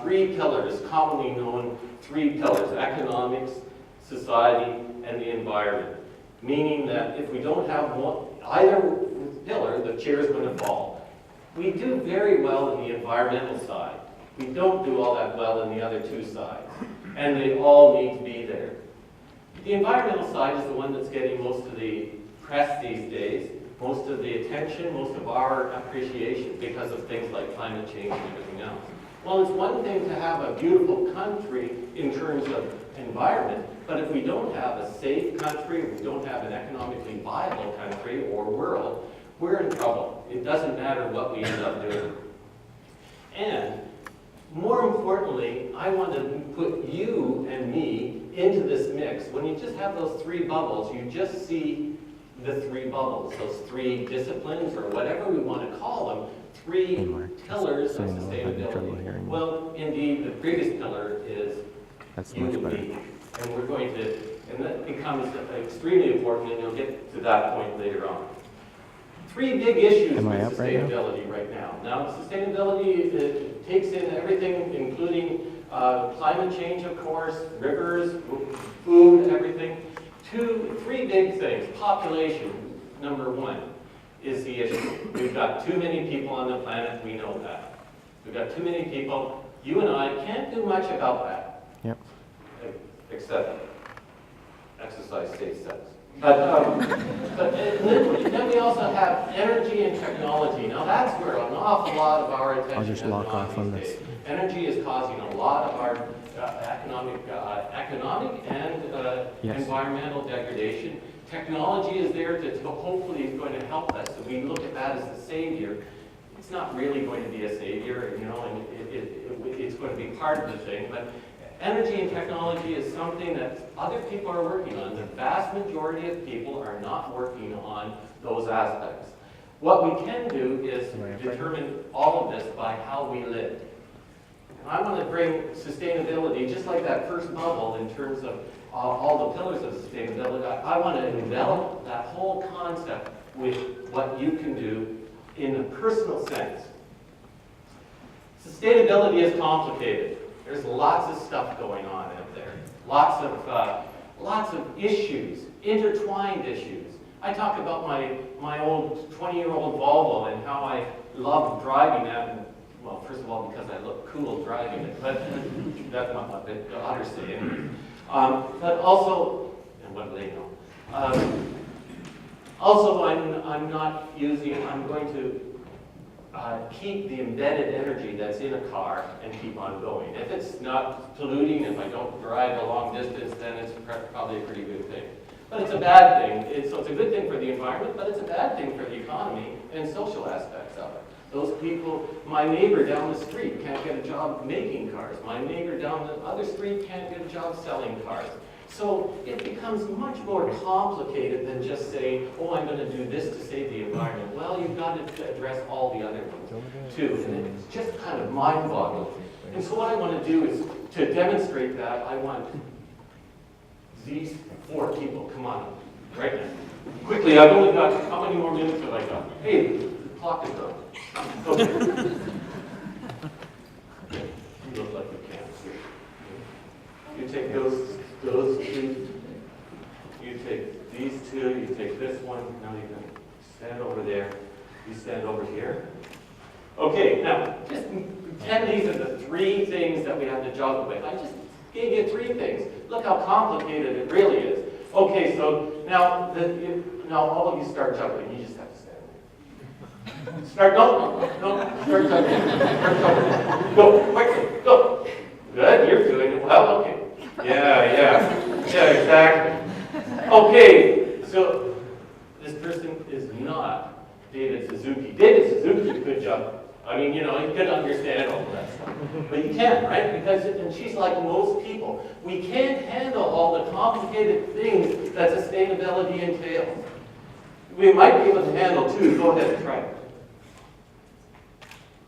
three pillars, commonly known three pillars: economics, society, and the environment. Meaning that if we don't have either pillar, the chair is going to fall. We do very well in the environmental side. We don't do all that well in the other two sides. And they all need to be there. The environmental side is the one that's getting most of the press these days, most of the attention, most of our appreciation because of things like climate change and everything else. Well, it's one thing to have a beautiful country in terms of environment, but if we don't have a safe country, if we don't have an economically viable country or world, we're in trouble. It doesn't matter what we end up doing. And more importantly, I want to put you and me into this mix. When you just have those three bubbles, you just see the three bubbles, those three disciplines, or whatever we want to call them, three pillars of sustainability. Well, indeed, the previous pillar is you and me. And we're going to, and that becomes extremely important, and you'll get to that point later on. Three big issues with sustainability right now. Now, sustainability takes in everything, including climate change, of course, rivers, food, everything. Three big things. Population, number one, is the issue. We've got too many people on the planet, we know that. We've got too many people. You and I can't do much about that. Yep. Except exercise safe sex. But then we also have energy and technology. Now that's where an awful lot of our attention I'll just lock off on this. Energy is causing a lot of our economic and yes. environmental degradation. Technology is there to hopefully is going to help us. So we look at that as the savior. It's not really going to be a savior, you know, and it's going to be part of the thing. But energy and technology is something that other people are working on. The vast majority of people are not working on those aspects. What we can do is determine all of this by how we live. And I want to bring sustainability, just like that first bubble, in terms of all the pillars of sustainability. I want to envelop that whole concept with what you can do in a personal sense. Sustainability is complicated. There's lots of stuff going on out there. Lots of issues, intertwined issues. I talk about my old 20-year-old Volvo and how I love driving that. And, well, first of all, because I look cool driving it, but that's not what the others say anyway. But also, and what do they know? Also, I'm going to keep the embedded energy that's in a car and keep on going. If it's not polluting, if I don't drive a long distance, then it's probably a pretty good thing. But it's a bad thing. So it's a good thing for the environment, but it's a bad thing for the economy and social aspects of it. Those people, my neighbor down the street can't get a job making cars. My neighbor down the other street can't get a job selling cars. So it becomes much more complicated than just saying, oh, I'm going to do this to save the environment. Well, you've got to address all the other ones too. And it's just kind of mind-boggling. And so what I want to do is, to demonstrate that, I want these four people, come on, right now. Quickly, I've only got, how many more minutes have I got? Hey, the clock is done. Okay. You look like you can't see. You take those two, you take these two, you take this one, now you can stand over there, you stand over here. Okay, now, just pretend these are the three things that we have to juggle with. I just gave you three things. Look how complicated it really is. Okay, so now all of you start juggling. You just have to stand there. Start juggling. Start juggling. Go, quickly, go. Good, you're doing it well, okay. Yeah, exactly. Okay, so this person is not David Suzuki. David Suzuki, good job. I mean, you know, you could understand all of that stuff. But you can't, right? Because, and she's like most people. We can't handle all the complicated things that sustainability entails. We might be able to handle two. Go ahead and try it.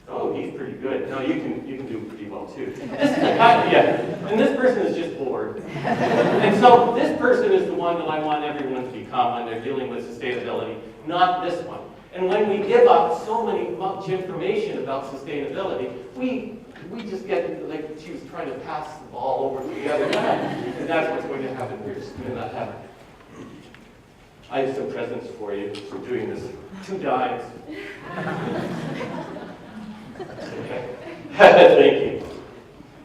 Oh, he's pretty good. No, you can do pretty well too. This is the kind of, yeah. And this person is just bored. And so this person is the one that I want everyone to become when they're dealing with sustainability, not this one. And when we give up so much information about sustainability, we just get like she was trying to pass the ball over to the other guy. And that's what's going to happen. We're just going to not happen. I have some presents for you for doing this. 2 dimes. Okay. Thank you.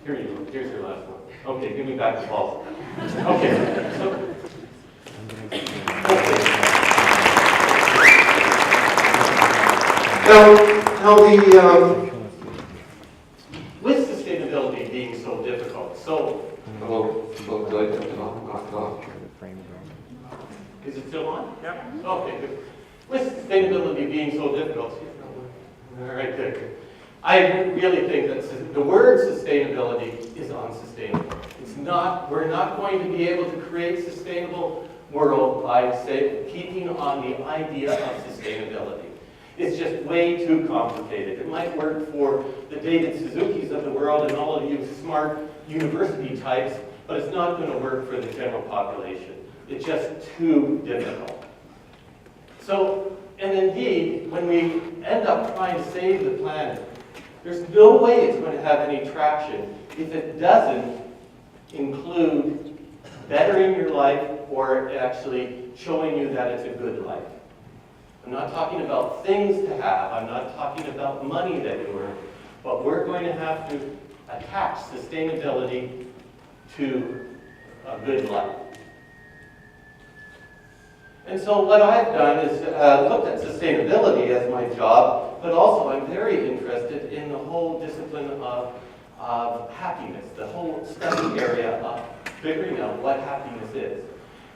Here you go. Here's your last one. Okay, give me back the ball. Okay. Now with sustainability being so difficult, is it still on? Yep. Okay, good. With sustainability being so difficult, all right, good. I really think that the word sustainability is unsustainable. It's not. We're not going to be able to create a sustainable world by keeping on the idea of sustainability. It's just way too complicated. It might work for the David Suzuki's of the world and all of you smart university types, but it's not going to work for the general population. It's just too difficult. So, and indeed, when we end up trying to save the planet, there's no way it's going to have any traction if it doesn't include bettering your life or actually showing you that it's a good life. I'm not talking about things to have. I'm not talking about money that you earn. But we're going to have to attach sustainability to a good life. And so what I've done is looked at sustainability as my job, but also I'm very interested in the whole discipline of happiness, the whole study area of figuring out what happiness is.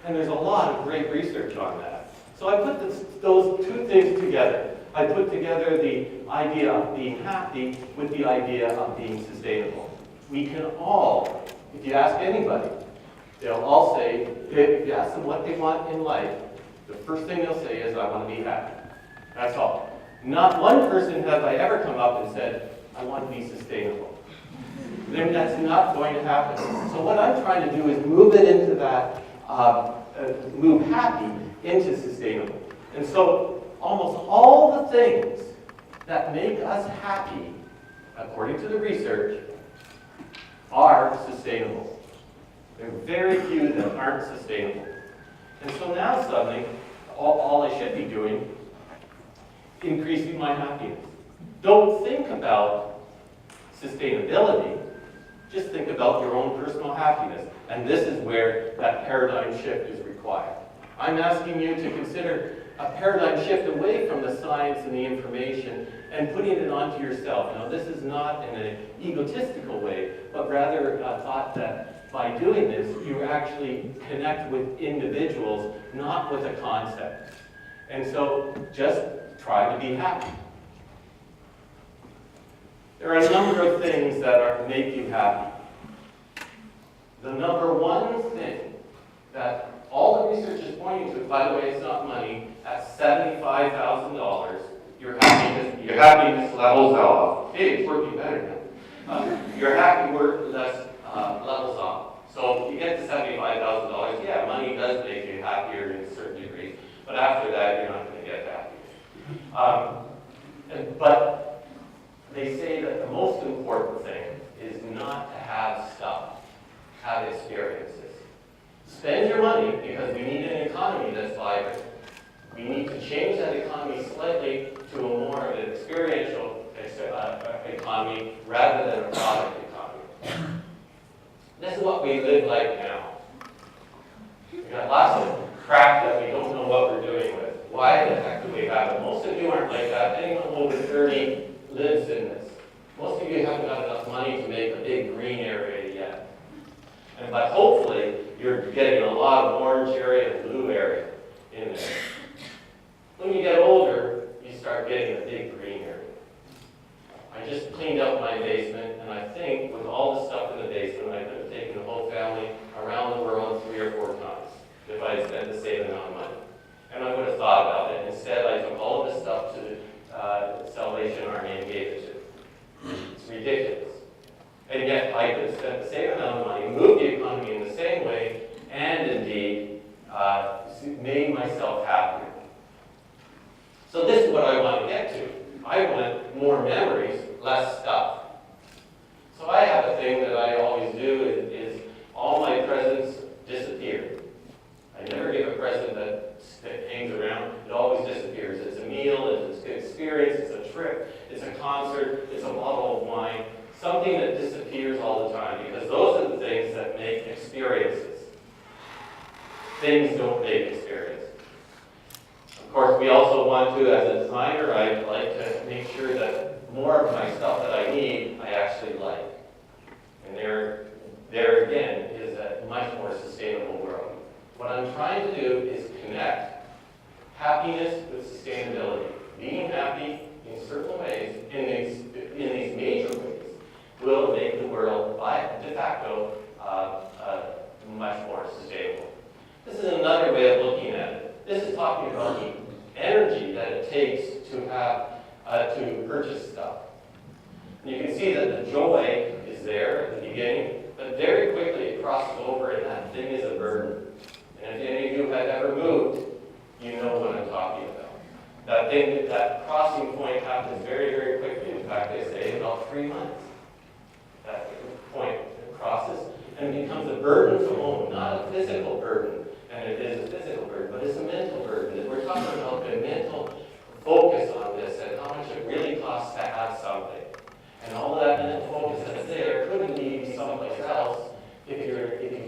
And there's a lot of great research on that. So I put those 2 things together. I put together the idea of being happy with the idea of being sustainable. We can all, if you ask anybody, they'll all say, if you ask them what they want in life, the first thing they'll say is, I want to be happy. That's all. Not one person have I ever come up and said, I want to be sustainable. Then that's not going to happen. So what I'm trying to do is move it into that, move happy into sustainable. And so almost all the things that make us happy, according to the research, are sustainable. There are very few that aren't sustainable. And so now suddenly, all I should be doing, increasing my happiness. Don't think about sustainability, just think about your own personal happiness. And this is where that paradigm shift is required. I'm asking you to consider a paradigm shift away from the science and the information and putting it onto yourself. Now, this is not in an egotistical way, but rather a thought that by doing this, you actually connect with individuals, not with a concept. And so just try to be happy. There are a number of things that make you happy. The number one thing that all the research is pointing to, by the way, it's not money, at $75,000, your happiness levels off. Hey, it's working better now. Your happiness levels off. So if you get to $75,000, yeah, money does make you happier in a certain degree, but after that, you're not going to get happy. But they say that the most important thing is not to have stuff, have experiences. Spend your money because we need an economy that's vibrant. We need to change that economy slightly to a more of an experiential economy rather than a product economy. This is what we live like now. We've got lots of crap that we don't know what we're doing with. Why the heck do we have it? Most of you aren't like that. Anyone over 30 lives in this. Most of you haven't got enough money to make a big green area yet. But hopefully, you're getting a lot of orange area and blue area in there. When you get older, you start getting a big green area. I just cleaned up my basement, and I think with all the stuff in the basement, I could have taken the whole family around the world 3 or 4 times if I had spent the same amount of money. And I would have thought about it. Instead, I took all of this stuff to the Salvation Army and gave it to them. It's ridiculous. And yet, I could have spent the same amount of money, moved the economy in the same way, and indeed made myself happier. So this is what I want to get to. I want more memories, less stuff. So I have a thing that I always do is all my presents disappear. I never give a present that hangs around. It always disappears. It's a meal, it's an experience, it's a trip, it's a concert, it's a bottle of wine, something that disappears all the time, because those are the things that make experiences. Things don't make experiences. Of course, we also want to, as a designer, I like to make sure that more of my stuff that I need, I actually like. And there again is a much more sustainable world. What I'm trying to do is connect happiness with sustainability. Being happy in certain ways, in these major ways, will make the world, de facto, much more sustainable. This is another way of looking at it. This is talking about the energy that it takes to have to purchase stuff. And you can see that the joy is there at the beginning, but very quickly it crosses over, and that thing is a burden. And if any of you have ever moved, you know what I'm talking about. That crossing point happens very, very quickly. In fact, they say about 3 months. That point crosses and becomes a burden to own, not a physical burden. And it is a physical burden, but it's a mental burden. And we're talking about the mental focus on this and how much it really costs to have something. And all that mental focus that's there couldn't be someplace else if you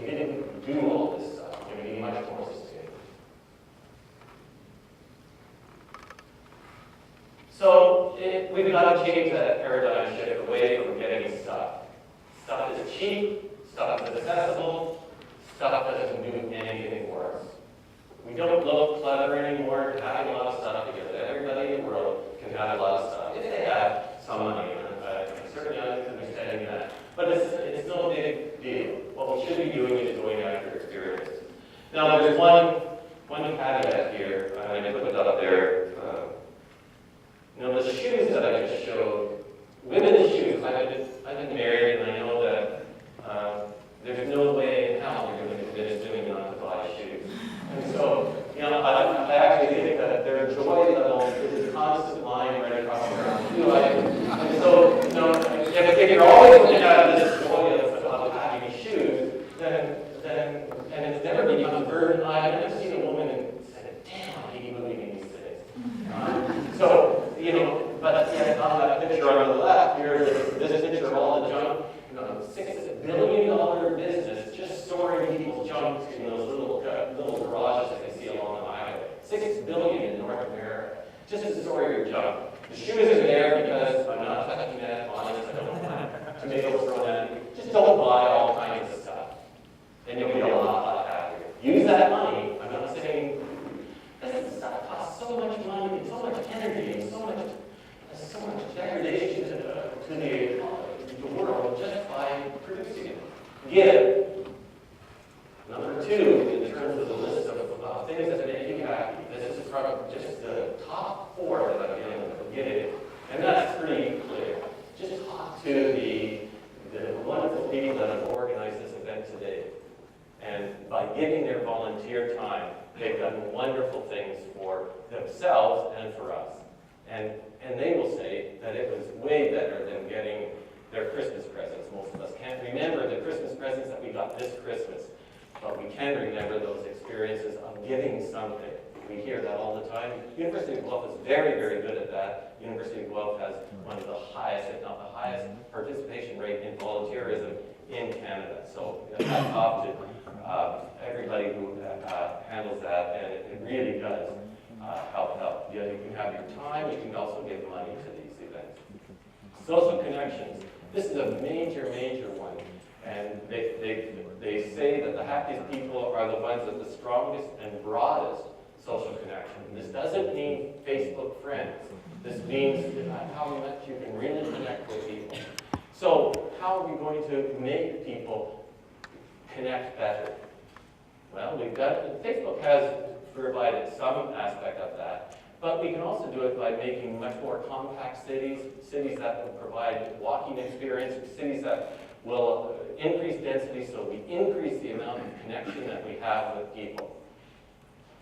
didn't do all this stuff. It would be much more sustainable. So we've got to change that paradigm shift away from getting stuff. Stuff is cheap, stuff is accessible, stuff that doesn't do anything for us. We don't look clever anymore to having a lot of stuff because everybody in the world can have a lot of stuff if they have some money. Certainly I understand that. But it's no big deal. What we should be doing is going after experience. Now there's one caveat here, and I put it up there. The shoes that I just showed, women's shoes, I've been married, and I know that there's no way in hell you're going to convince women not to buy shoes. And so, I actually think that their joy level is a constant line right across the ground. And so, if you're always going to have this joy of having shoes, then it's never become a burden. I've never seen a woman and said, damn, I hate moving in these things. But yet on that picture on the left, here's this picture of all the junk, $6 billion business just storing people's junk in those little garages that you see along the highway. $6 billion in North America, just to store your junk. The shoes are there because I'm not touching that, honest, I don't want tomatoes thrown at me. Just don't buy all kinds of stuff. Then you'll be a lot happier. Use that money. I'm not saying this stuff costs so much money and so much energy and so much degradation to the world just by producing it. Give. Number 2, in terms of the list of things that make you happy, this is from just the top 4 that I've given at the beginning, and that's pretty clear. Just talk to the wonderful people that have organized this event today. And by giving their volunteer time, they've done wonderful things for themselves and for us. And they will say that it was way better than getting their Christmas presents. Most of us can't remember the Christmas presents that we got this Christmas, but we can remember those experiences of giving something. We hear that all the time. University of Guelph is very, very good at that. University of Guelph has one of the highest, if not the highest, participation rate in volunteerism in Canada. So that's off to everybody who handles that, and it really does help. You can have your time, you can also give money to these events. Social connections. This is a major, major one. And they say that the happiest people are the ones with the strongest and broadest social connection. This doesn't mean Facebook friends. This means how much you can really connect with people. So how are we going to make people connect better? Well, Facebook has provided some aspect of that, but we can also do it by making much more compact cities that will provide walking experience, cities that will increase density so we increase the amount of connection that we have with people.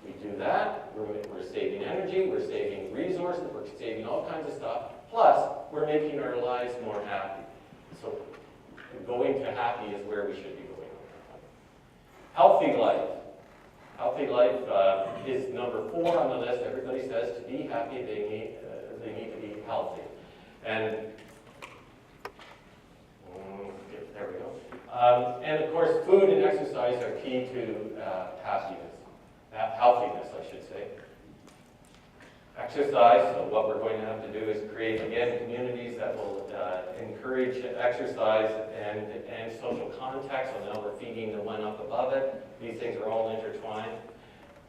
We do that, we're saving energy, we're saving resources, we're saving all kinds of stuff, plus we're making our lives more happy. So going to happy is where we should be going. Healthy life. Healthy life is number 4 on the list. Everybody says to be happy, they need to be healthy. And there we go. And of course, food and exercise are key to healthiness, I should say. Exercise, so what we're going to have to do is create, again, communities that will encourage exercise and social contact. So now we're feeding the one up above it. These things are all intertwined.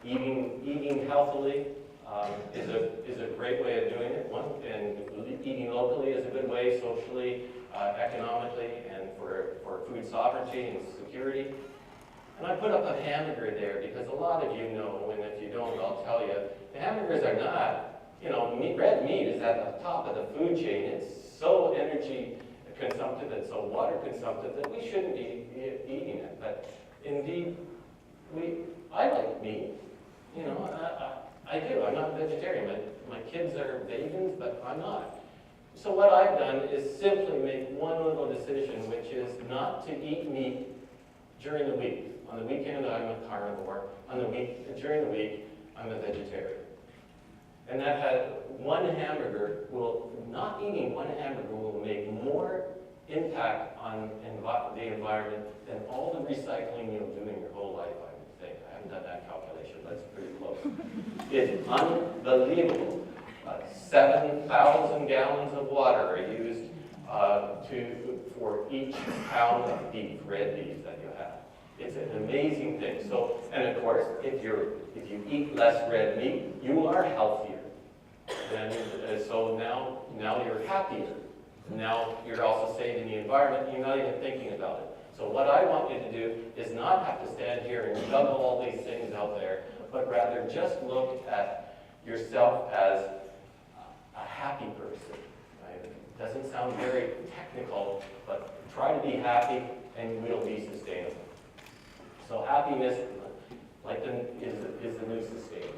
Eating healthily is a great way of doing it. And eating locally is a good way, socially, economically, and for food sovereignty and security. And I put up a hamburger there because a lot of you know, and if you don't, I'll tell you, the hamburgers are not, red meat is at the top of the food chain. It's so energy consumptive and so water consumptive that we shouldn't be eating it. But indeed, I like meat. I do. I'm not a vegetarian. My kids are vegans, but I'm not. So what I've done is simply make one little decision, which is not to eat meat during the week. On the weekend, I'm a carnivore. During the week, I'm a vegetarian. And that had not eating one hamburger will make more impact on the environment than all the recycling you'll do in your whole life, I would think. I haven't done that calculation, but it's pretty close. It's unbelievable. 7,000 gallons of water are used for each pound of beef, red beef that you have. It's an amazing thing. So, and of course, if you eat less red meat, you are healthier. So now you're happier. Now you're also saving the environment. You're not even thinking about it. So what I want you to do is not have to stand here and juggle all these things out there, but rather just look at yourself as a happy person. Right? It doesn't sound very technical, but try to be happy and we'll be sustainable. So happiness, is the new sustainable.